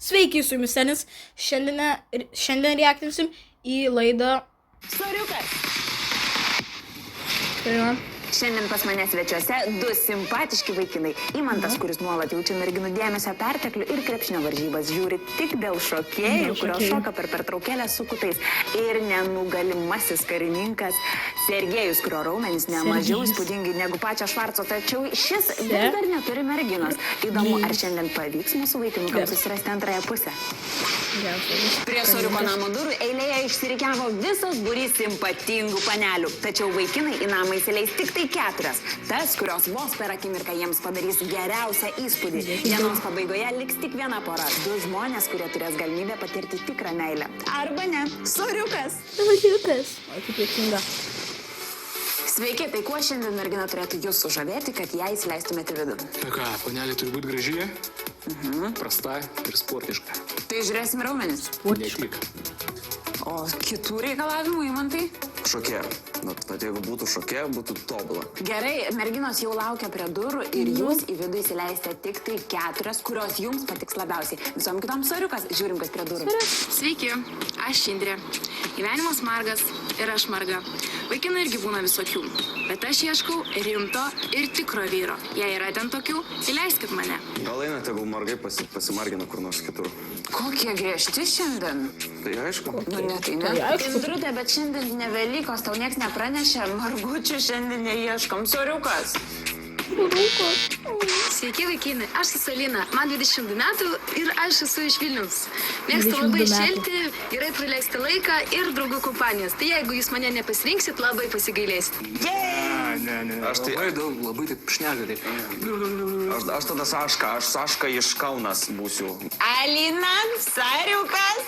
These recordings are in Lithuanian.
Sveiki, su jumis Senis. Šiandien reaktinsim į laidą. Soriukas. Tai yra. Šiandien pas mane svečiuose du simpatiški vaikinai. Imantas, kuris nuolat jaučia merginų dėmesio perteklių ir krepšinio varžybas, žiūri tik dėl šokėjų, kurios šoka per pertraukėlę su kutais. Ir nenugalimasis karininkas Sergejus, kurio raumenys nemažiau įspūdingi negu pačio Švarco, tačiau šis vis dar neturi merginos. Įdomu, ar šiandien pavyks mūsų vaikinukams susirasti antrąją pusę. Prie Soriuko namo durų eilėje išsirikiavo visas būrys simpatingų panelių. Tačiau vaikinai į namą įsileis tik tai 4. Tas, kurios vos per akimirką jiems padarys geriausią įspūdį. Dienos pabaigoje liks tik viena pora. 2 žmonės, kurie turės galimybę patirti tikrą meilę. Arba ne. Soriukas. Soriukas. O, kaip juokinga. Sveiki, tai kuo šiandien mergina turėtų jūs sužavėti, kad ją įsileistumėte vidų? Tai ką, panelė turi būti graži, prasta ir sportiška. Tai žiūrėsim raumenis. Ne tik. O kitų reikalavimų, Imantai? Šokė. Bet jeigu būtų šokė, būtų tobula. Gerai, merginos jau laukia prie durų ir jūs į vidų įsileisite tik tai 4, kurios jums patiks labiausiai. Visom kitom Soriukas, žiūrim, kas prie durų. Sveiki, aš Indrė. Gyvenimas margas ir aš marga. Vaikinai irgi būna visokių, bet aš ieškau rimto ir tikro vyro. Jei yra ten tokių, įleiskit mane. Gal eina, tegul margai pasimargina kur nors kitur. Kokie griežti šiandien? Tai aišku. Nu, ne, tai ne. Indrutė, bet šiandien ne Velykos, tau nieks nepranešė, margučių šiandien neieškom. Soriukas. Sveiki, vaikinai, aš esu Alina, man 22 metų ir aš esu iš Vilniaus. Mėgstu labai šilti, gerai praleisti laiką ir draugų kompanijas. Tai jeigu jūs mane nepasirinksit, labai pasigailėsit. Ne. Aš tai... Labai daug, labai taip šneka taip. Aš tada Saška, aš Saška iš Kaunas būsiu. Alina, Soriukas.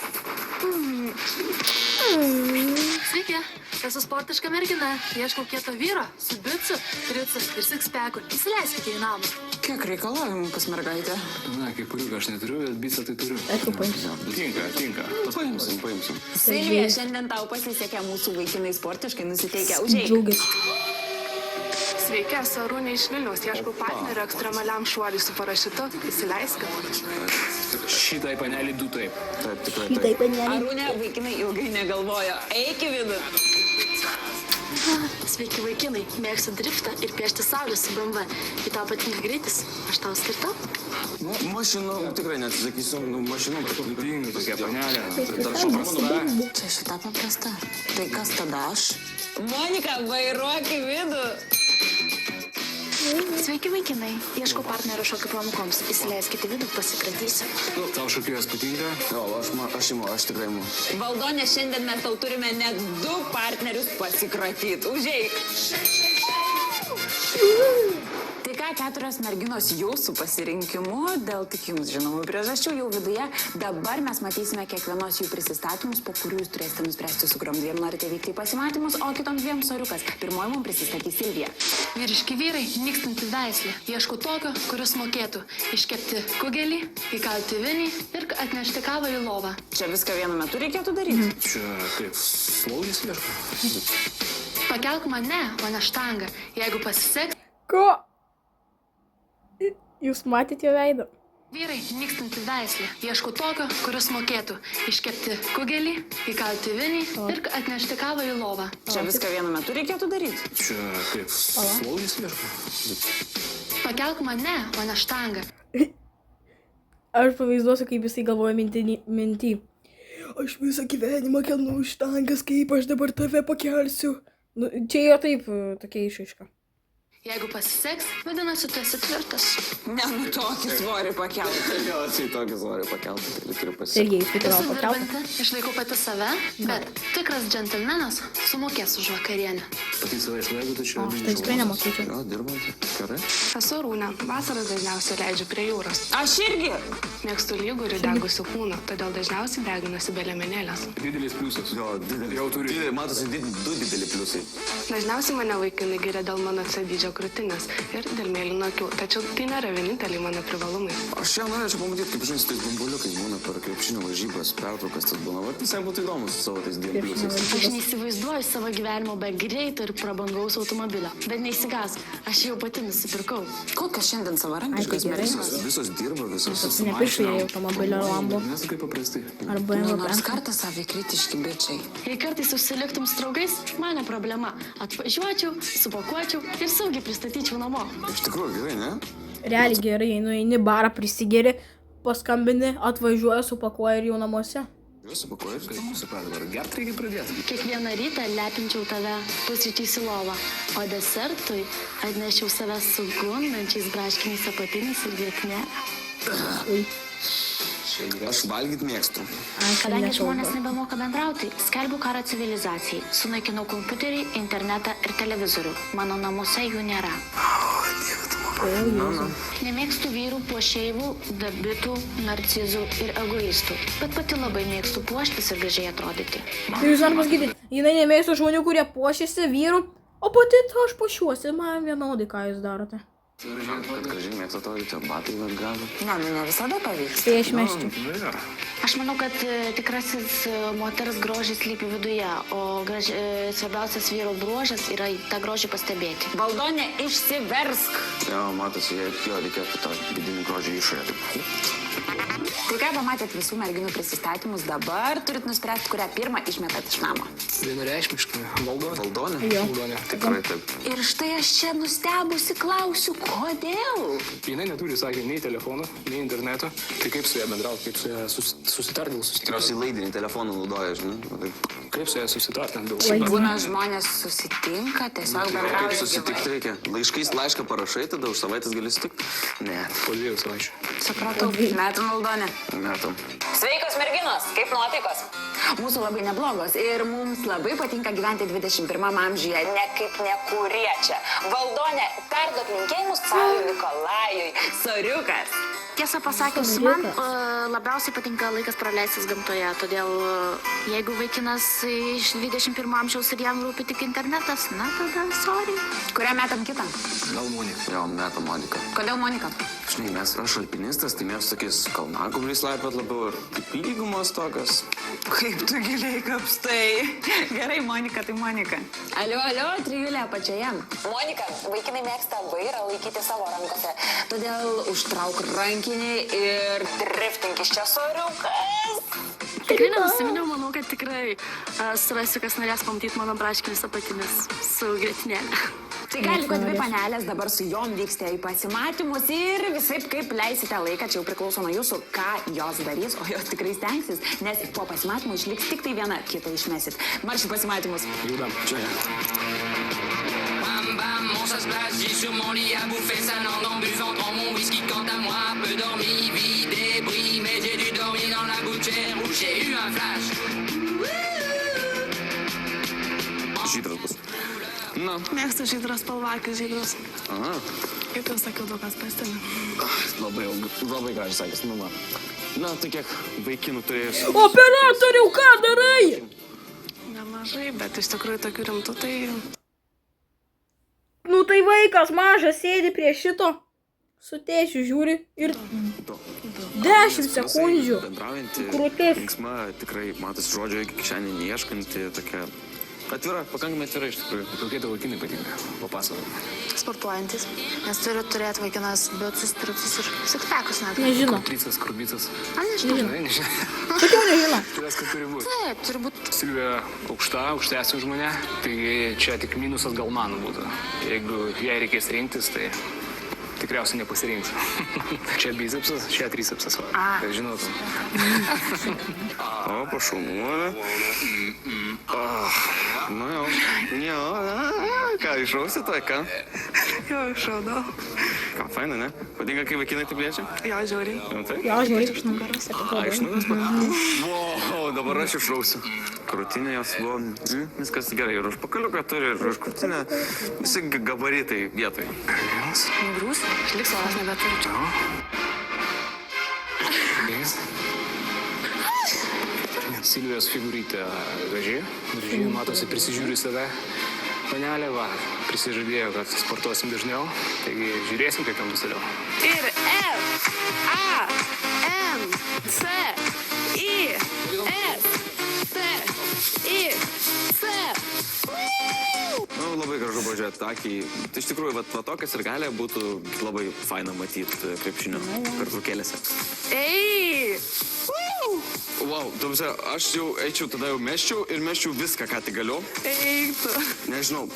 Sveiki, esu sportiška mergina, ieškau kieto vyro, su bicu, tricu ir sixpacku. Įsileiskite į namą. Kiek reikalavimų pas mergaitę? Na, kaip puriuką aš neturiu, bet bicą tai turiu. Aišku, paimsiu. Tinka. Paimsim. Silvija, šiandien tau pasisekė, mūsų vaikinai sportiškai nusiteikę. Užeik. Džiaugiasi. Sveiki, esu Arūnė iš Vilniaus, ieškau partnerio ekstremaliam šuoliui su parašiutu. Įsileiskit. Šitai panelį 2 taip. Taip, tikrai Tai taip. panelį. Arūnė vaikinai ilgai negalvojo. Eik į vidų. Sveiki, vaikinai, mėgstu driftą ir piešti saulę su BMW. Kai tau patinka greitis, aš tau skirtau. Nu, mašinų, tikrai neatsisakysiu, mašinų, bet Tinka tokia panelė. dar paprasta. Čia šita paprasta. Tai kas tada aš? Monika, vairuok į vidų. Sveiki, vaikinai, ieškau partnerio šokių pamokoms. Įsileiskite vidų, pasikratysiu. Tau šokėjas patinka? Jo, aš tikrai imu. Valdonė, šiandien mes tau turime net 2 partnerius pasikratyti. Užeik. Tai ką, 4 merginos jūsų pasirinkimu, dėl tik jums žinomų priežasčių jau viduje. Dabar mes matysime kiekvienos jų prisistatymus, po kurių jūs turėsite nuspręsti, su kuriom 2 norite vykti į pasimatymus, o kitom 2 Soriukas. Pirmoji mums prisistatys Silvija. Vyriški vyrai, nykstanti veislė. Ieškau tokio, kuris mokėtų iškepti kugelį, įkalti vinį ir atnešti kavą į lovą. Čia viską vienu metu reikėtų daryti. Čia kaip slaugis ieško. Pakelk mane, o ne štangą. Jeigu pasiseks, Ko? Jūs matėte jo veidą? vyrai, nykstanti veislė. Ieškau tokio, kuris mokėtų iškepti kugelį, įkalti vinį ir atnešti kavą į lovą. Čia viską vienu metu reikėtų daryti. Čia kaip slaugis ieško. Pakelk mane, o ne štangą. Aš pavaizduosiu, kaip jisai galvoja mintį. Aš visą gyvenimą kelnu štangas, kaip aš dabar tave pakelsiu. Nu, čia jo taip, tokia išaiška. Jeigu pasiseks, vadinasi, tu esi tvirtas. Ne, nu tokį svorį pakelti. Jo, tai tokį svorį pakelti, tai turiu pasiekti. Sergejus, kaip tavo Esu pakelti? dirbanti, išlaikau pati save, bet tikras džentelmenas sumokės už vakarienę. Pati save išlaiko, tačiau... Tai tikrai nemokėčiau. Jo, dirbant, gerai. Esu Rūnė, vasaras dažniausiai leidžiu prie jūros. Aš irgi. Mėgstu lygų ir degusių kūną, todėl dažniausiai deginuosi be liemenėlės. Didelis pliusas. Jo, didelis. Jau turi. Matosi, 2 dideli pliusai. Dažniausiai mane vaikinai giria dėl mano C dydžio krūtinės ir dėl mėlynų akių. Tačiau tai nėra vieninteliai mano privalumai. Aš čia norėčiau pamatyti, kaip žinai, su tais bambuliukais būna per krepšinio varžybas, pertraukas tas būna. Vat visai būtų įdomu su savo tais dviem pliusais. Aš neįsivaizduoju savo gyvenimo be greito ir prabangaus automobilio. Bet neįsigas, aš jau pati nusipirkau. Kokios šiandien savarankiškas Ai, tai gerai. merginos? Visos dirba, visos Nepiršiu jie automobilio Lambo. Nesu kaip paprastai. Ar Nu, BMW nors 5. kartą savai kritiški bičiai. Jei kartais užsiliktum su draugais, man ne problema. Atvažiuočiau, supakuočiau ir saugiai pristatyčiau namo. Iš tikrųjų gerai, ne? Realiai gerai, jei nueini barą, prisigeri, paskambini, atvažiuoja, supakuoja ir jau namuose. Jūsų pakuoja ir kaip? Supratau, dabar gert reikia pradėti. Kiekvieną rytą lepinčiau tave pusryčiais į lovą, o desertui atnešiau save su gundančiais braškiniais apatiniais ir grėtinė. Aš valgyt mėgstu. Kadangi žmonės nebemoka bendrauti, skelbiu karą civilizacijai. Sunaikinau kompiuterį, internetą ir televizorių. Mano namuose jų nėra. Nemėgstu vyrų puošeivų, dabitų, narcizų ir egoistų. Bet pati labai mėgstu puoštis ir gražiai atrodyti. Tai jūs noriu pasakyti, jinai nemėgsta žmonių, kurie puošiasi vyrų, o pati aš puošiuosi, man vienodai, ką jūs darote. Kad gražiai mėgstu atrodyti, batai bet gali. Ne visada pavyks. Tai aš meščiu. Aš manau, kad tikrasis moters grožis slypi viduje, o svarbiausias vyro bruožas yra tą grožį pastebėti. Valdonė, išsiversk. Jo, matosi, jo reikėtų tą vidinį grožį išorę. Tai ką pamatėt visų merginų prisistatymus, dabar turit nuspręsti, kurią pirmą išmetat iš namo. Vienareikšmiškai. Valdonė. Valdonė? Jo. Valdonė. Tikrai taip. Ir štai aš čia nustebusi klausiu, kodėl? Jinai neturi, sakė, nei telefono, nei interneto. Tai kaip su ją bendrauti, kaip su ją susitart dėl susitikimo? Tikriausiai laidinį telefoną naudoja, žinai. Kaip su ją susitart dėl Laidinį. Būna žmonės susitinka, tiesiog Kaip bendrauja. susitikti reikia? Laiškais laišką parašai, tada už savaitės gali sutikti? Ne, po 2 savaičių. Supratau, metam Valdonė. metam. Sveikos merginos, kaip nuotaikos? Mūsų labai neblogos ir mums labai patinka gyventi 21 amžiuje, ne kaip nekurie čia. Valdonė, perduok linkėjimus carui Nikolajui. Soriukas. Tiesą pasakius, man labiausiai patinka laikas praleistas gamtoje, todėl jeigu vaikinas iš 21 amžiaus ir jam rūpi tik internetas, na tada sorry. Kurią metam kitą? Gal Monika. Jo, metam Monika. Kodėl Monika? Žinai, aš alpinistas, tai mėgstu tokiais kalnakumliais laipiot labiau ir kaip lygumos tokios. Kaip tu giliai kapstai. Gerai, Monika, tai Monika. Alio, trijulė apačioje. Monika, vaikinai mėgsta vairą laikyti savo rankose. Todėl užtrauk rankinį ir driftink iš čia soriukas. Tikrai nenusiminiau, manau, kad tikrai surasiu, kas norės pamatyti mano braškinis apatinis su grėtinėle. Tai gali, kad dvi panelės dabar su jom vyksite į pasimatymus ir visaip kaip leisite laiką, čia jau priklauso nuo jūsų, ką jos darys, o jos tikrai stengsis, nes po pasimatymų išliks tik tai viena, kitą išmesit. Marš į pasimatymus. Judam. Čia. Bam bam, mon chasse place, j'ai sur mon lit à bouffer sa langue en buvant trop mon whisky. Quant à moi, peu dormi, vie débris, mais j'ai dû dormir dans la gouttière où j'ai eu un flash. Žydras bus. Na. Mėgstu žydras spalvakis, žydras. Aha. Kaip jau sakiau, daug kas pastebi. Labai gražiai sakęs, mama. Na, tai kiek vaikinų turėjus. Operatoriau, ką darai? Nemažai, bet iš tikrųjų tokių rimtų, tai Nu tai vaikas mažas sėdi prie šito, su tėčiu žiūri ir 10 sekundžių. Bendraujanti, Krūtis. linksma, tikrai matosi žodžio iki kišenį neieškanti, tokia atvira, pakankamai atvira iš tikrųjų. Kokie tavo vaikinai patinka? Papasakok. Sportuojantis, nes turi turėti vaikinas biutus, triutus ir sikpekus net. Nežino. Tricas, kurbicas. Ar nežinau? Žinai, nežinai. Sakiau, nežino. Turės, kad turi būti. Taip, turi būti. Silvija aukštesnė už mane, tai čia tik minusas gal man būtų. Jeigu jai reikės rinktis, tai tikriausiai nepasirinksiu. Čia bicepsas, čia tricepsas. Tai žinotum. O, pašaunuolė. Nu jau. Ką, išrausi to, ką? jau išraudau. Ką, faina, ne? Patinka, kai vaikinai taip liečia? Jo, žiauriai. Nu, tai? Jo, žiūrėk. Iš nugaros. Iš nugaros? Wow, dabar aš išrausiu. Krūtinė jos buvo, viskas gerai. Ir už pakaliuką turi, ir už krūtinę. Visi gabaritai vietoj. Nugrūs, išliks oras nebeturiu. Silvijos figūrytė graži, matosi, prisižiūri save. panelė, va, prisižadėjo, kad sportuosim dažniau, taigi žiūrėsim, kaip ten bus toliau. Ir F, A, N, C, I, S, T, I, C. Nu, labai gražu pažiūrėti akį. Tai iš tikrųjų, va tokias ir gali būtų labai faina matyti krepšinio pertraukėlėse. Ei! Wow, tamsia, aš jau eičiau, tada jau mesčiau ir mesčiau viską, ką tik galiu. Eiktų. Nežinau,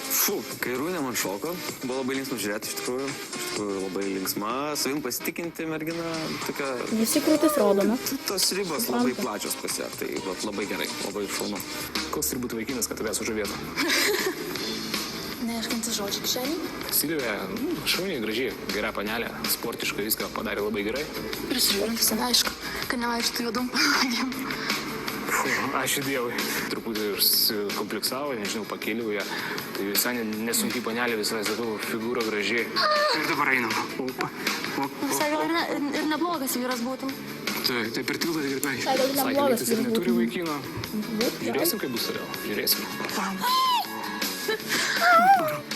kai Rūnė man šoko, buvo labai linksma žiūrėti, iš tikrųjų labai linksma, savim pasitikinti mergina, tokia... Visi krūtis rodome. Tos ribos labai plačios pas ją, tai labai gerai, labai šaunu. Koks turi būti vaikinas, kad tave sužavėtų? Neaiškinti žodžiai kišenį. Silvija, šauniai, gražiai, gera panelė, sportiškai viską padarė labai gerai. Prisižiūrint visą aišku, kad nevaikštų juodom panagėm. Ačiū Dievui. Truputį kompleksavo, nežinau, pakėliau ją. Tai visai nesunkiai panelė, visai, sakau, figūra gražiai. Ir dabar einam. Visai gal ir neblogas vyras būtum. Tai per tiltą ir tai. Visai gal neblogas ir neturi vaikino. Žiūrėsim, kaip bus toliau. Žiūrėsim.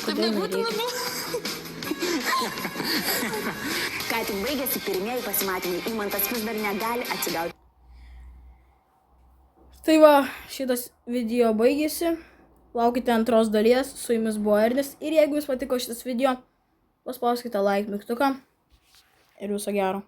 Taip nebūtų labiau. Ką tik baigėsi pirmieji pasimatymai, Imantas vis dar negali atsigauti. Tai va, šitas video baigėsi. Laukite antros dalies. Su jumis buvo Ernis. Ir jeigu jums patiko šitas video, paspauskite like mygtuką. Ir viso gero.